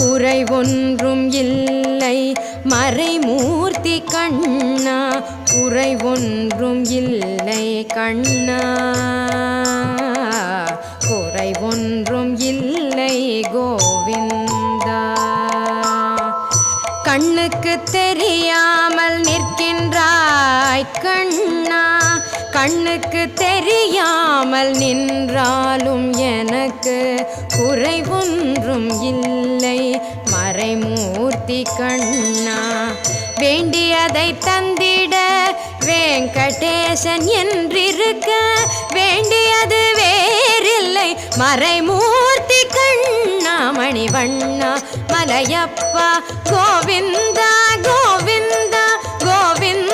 குறை ஒன்றும் இல்லை மறைமூர்த்தி கண்ணா, குறை ஒன்றும் இல்லை கண்ணா, குறை ஒன்றும் இல்லை கோவிந்தா. கண்ணுக்கு தெரியாமல் நிற்கின்றாய் கண்ணா, கண்ணுக்கு தெரியாமல் நின்றாலும் எனக்கு குறை ஒன்றும் இல்லை மறைமூர்த்தி கண்ணா. வேண்டியதை தந்திட வெங்கடேசன் என்றிருக்க, வேண்டியது வேறில்லை மறைமூர்த்தி கண்ணா. மணிவண்ணா மலையப்பா கோவிந்தா கோவிந்தா கோவிந்தா.